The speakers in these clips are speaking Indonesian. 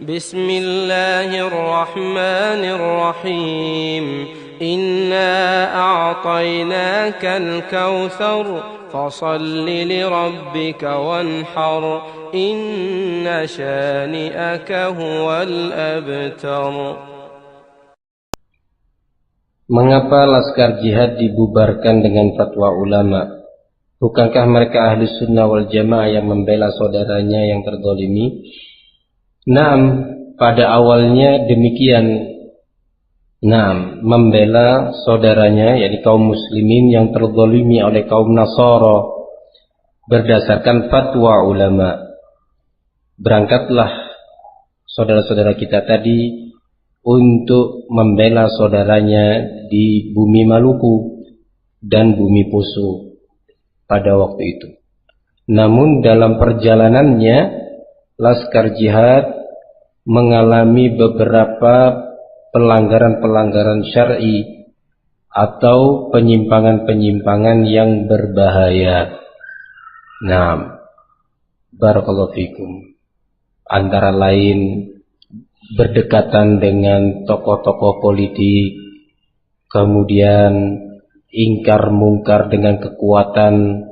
Bismillahirrahmanirrahim. Inna a'tainakal kautsar fasalli lirabbika wanhar inna syani'aka huwal abtar. Mengapa laskar jihad dibubarkan dengan fatwa ulama? Bukankah mereka ahli sunnah wal jamaah yang membela saudaranya yang terzalimi? Naam, pada awalnya demikian. Naam, membela saudaranya, yakni kaum muslimin yang terzalimi oleh kaum Nasara berdasarkan fatwa ulama. Berangkatlah saudara-saudara kita tadi untuk membela saudaranya di bumi Maluku dan bumi Poso pada waktu itu. Namun dalam perjalanannya laskar jihad mengalami beberapa pelanggaran-pelanggaran syar'i atau penyimpangan-penyimpangan yang berbahaya. Nah, barakallahu fikum. Antara lain berdekatan dengan tokoh-tokoh politik, kemudian ingkar mungkar dengan kekuatan,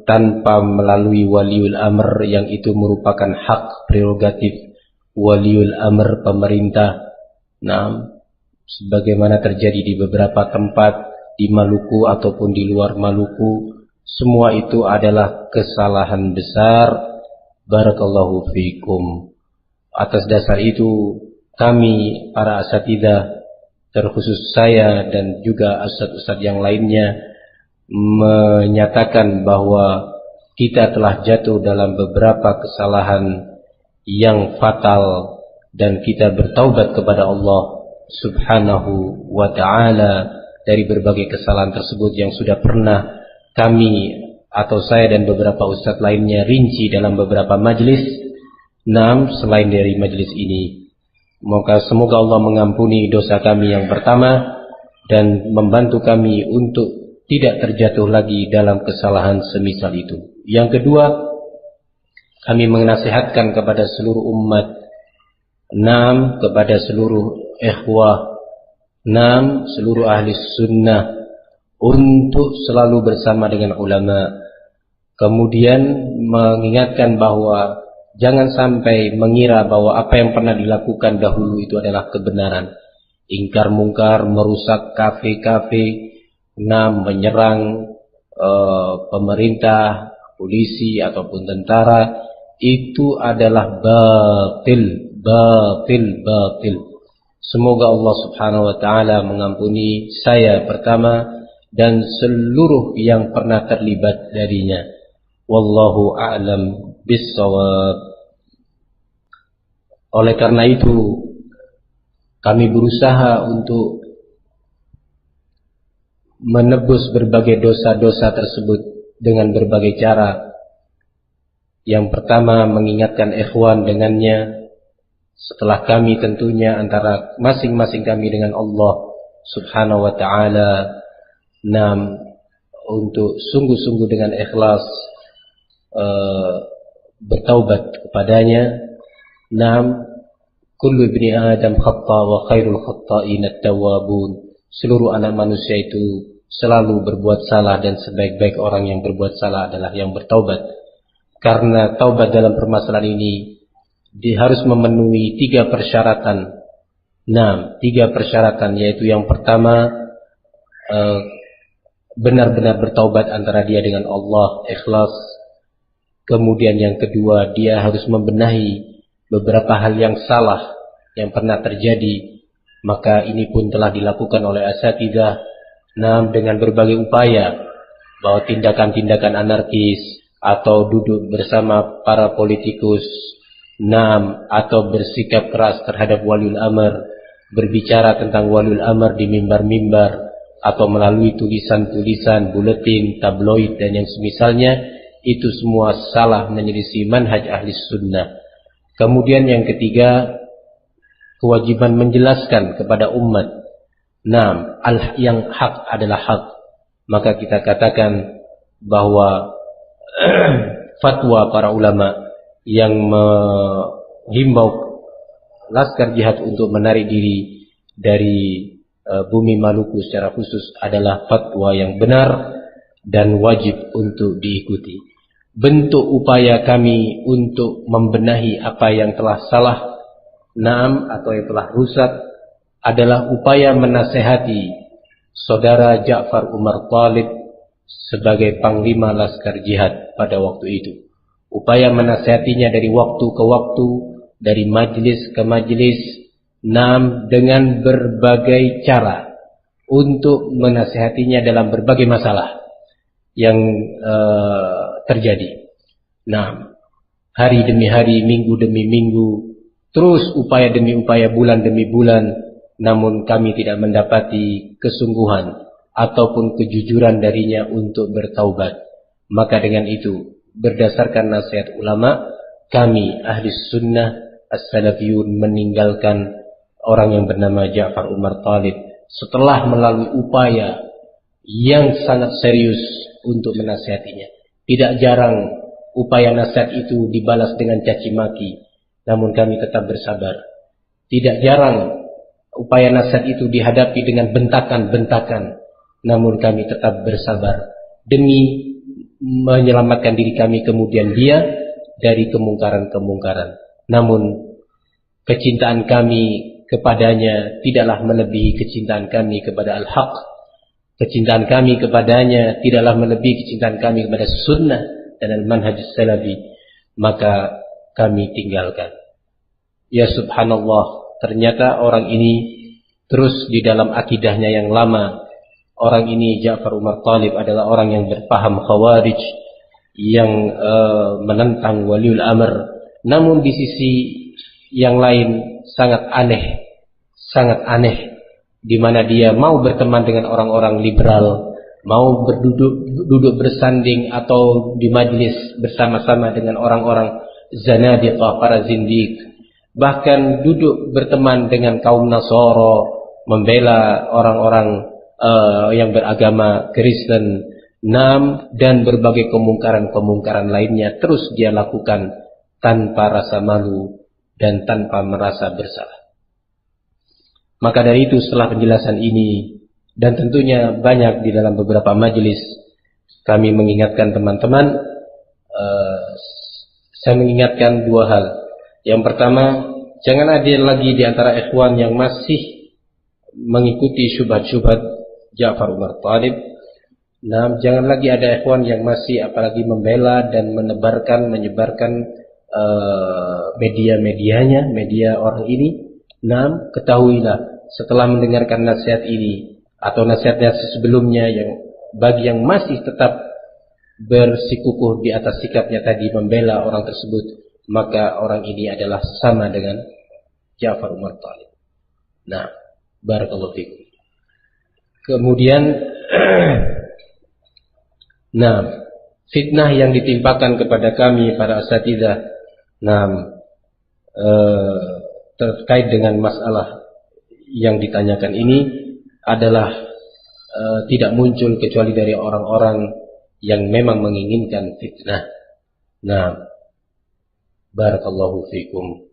tanpa melalui waliul amr, yang itu merupakan hak prerogatif waliul amr pemerintah. Sebagaimana terjadi di beberapa tempat di Maluku ataupun di luar Maluku, semua itu adalah kesalahan besar. Barakallahu fikum. Atas dasar itu kami para asatidzah, terkhusus saya dan juga ustadz-ustadz yang lainnya, menyatakan bahwa kita telah jatuh dalam beberapa kesalahan yang fatal dan kita bertaubat kepada Allah Subhanahu wa ta'ala dari berbagai kesalahan tersebut yang sudah pernah kami atau saya dan beberapa ustadz lainnya rinci dalam beberapa majlis selain dari majlis ini. Maka semoga Allah mengampuni dosa kami yang pertama dan membantu kami untuk tidak terjatuh lagi dalam kesalahan semisal itu. Yang kedua, kami menasihatkan kepada seluruh umat, kepada seluruh ikhwah, seluruh ahli sunnah untuk selalu bersama dengan ulama. Kemudian mengingatkan bahwa jangan sampai mengira bahwa apa yang pernah dilakukan dahulu itu adalah kebenaran. Ingkar mungkar, merusak kafe-kafe, menyerang pemerintah, polisi ataupun tentara, itu adalah batil. Semoga Allah Subhanahu wa ta'ala mengampuni saya pertama dan seluruh yang pernah terlibat darinya. Wallahu a'lam bissawab. Oleh karena itu kami berusaha untuk menebus berbagai dosa-dosa tersebut dengan berbagai cara. Yang pertama, mengingatkan ikhwan dengannya. Setelah kami tentunya antara masing-masing kami dengan Allah Subhanahu wa ta'ala, untuk sungguh-sungguh dengan ikhlas bertaubat kepadanya. Kullu ibni Adam khata wa khairul khata'in at-tawwabun. Seluruh anak manusia itu selalu berbuat salah dan sebaik-baik orang yang berbuat salah adalah yang bertaubat. Karena taubat dalam permasalahan ini harus memenuhi 3 persyaratan. 3 persyaratan, yaitu yang pertama, benar-benar bertaubat antara dia dengan Allah, ikhlas. Kemudian yang kedua, dia harus membenahi beberapa hal yang salah yang pernah terjadi. Maka ini pun telah dilakukan oleh asatidzah dengan berbagai upaya, bahwa tindakan-tindakan anarkis atau duduk bersama para politikus, atau bersikap keras terhadap waliul amr, berbicara tentang waliul amr di mimbar-mimbar atau melalui tulisan-tulisan, buletin, tabloid dan yang semisalnya, itu semua salah, menyelisih manhaj ahli sunnah. Kemudian yang ketiga, kewajiban menjelaskan kepada umat, yang hak adalah hak. Maka kita katakan bahwa fatwa para ulama yang menghimbau laskar jihad untuk menarik diri dari bumi Maluku secara khusus adalah fatwa yang benar dan wajib untuk diikuti. Bentuk upaya kami untuk membenahi apa yang telah salah, atau yang telah rusak, adalah upaya menasehati saudara Ja'far Umar Thalib sebagai panglima laskar jihad pada waktu itu. Upaya menasehatinya dari waktu ke waktu, dari majelis ke majelis, dengan berbagai cara untuk menasehatinya dalam berbagai masalah yang terjadi. Hari demi hari, minggu demi minggu, terus upaya demi upaya, bulan demi bulan, namun kami tidak mendapati kesungguhan ataupun kejujuran darinya untuk bertaubat. Maka dengan itu, berdasarkan nasihat ulama, kami ahli sunnah as-salafiyun meninggalkan orang yang bernama Ja'far Umar Thalib setelah melalui upaya yang sangat serius untuk menasihatinya. Tidak jarang upaya nasihat itu dibalas dengan caci maki, namun kami tetap bersabar. Tidak jarang upaya nasihat itu dihadapi dengan bentakan-bentakan, namun kami tetap bersabar demi menyelamatkan diri kami kemudian dia dari kemungkaran-kemungkaran. Namun kecintaan kami kepadanya tidaklah melebihi kecintaan kami kepada al-haq. Kecintaan kami kepadanya tidaklah melebihi kecintaan kami kepada sunnah dan al-manhaj salafi. Maka kami tinggalkan. Ya subhanallah, ternyata orang ini terus di dalam akidahnya yang lama. Orang ini, Ja'far Umar Thalib, adalah orang yang berpaham khawarij, yang menentang waliul amr. Namun di sisi yang lain sangat aneh, di mana dia mau berteman dengan orang-orang liberal, mau duduk bersanding atau di majlis bersama-sama dengan orang-orang zanadiqah, para zindiq, bahkan duduk berteman dengan kaum Nasara, membela orang-orang yang beragama Kristen, dan berbagai kemungkaran-kemungkaran lainnya terus dia lakukan tanpa rasa malu dan tanpa merasa bersalah. Maka dari itu, setelah penjelasan ini, dan tentunya banyak di dalam beberapa majelis, kami mengingatkan teman-teman, saya mengingatkan dua hal. Yang pertama, jangan ada lagi di antara ikhwan yang masih mengikuti syubhat-syubhat Ja'far Umar Thalib. Jangan lagi ada ikhwan yang masih apalagi membela dan menyebarkan media-medianya, media orang ini. Ketahuilah, setelah mendengarkan nasihat ini atau nasihat-nasihat sebelumnya, yang bagi yang masih tetap bersikukuh di atas sikapnya tadi membela orang tersebut, maka orang ini adalah sama dengan Ja'far Umar Thalib. Barakallahu fikum. Kemudian fitnah yang ditimpakan kepada kami para asatidzah terkait dengan masalah yang ditanyakan ini adalah tidak muncul kecuali dari orang-orang yang memang menginginkan fitnah. Barakallahu fikum.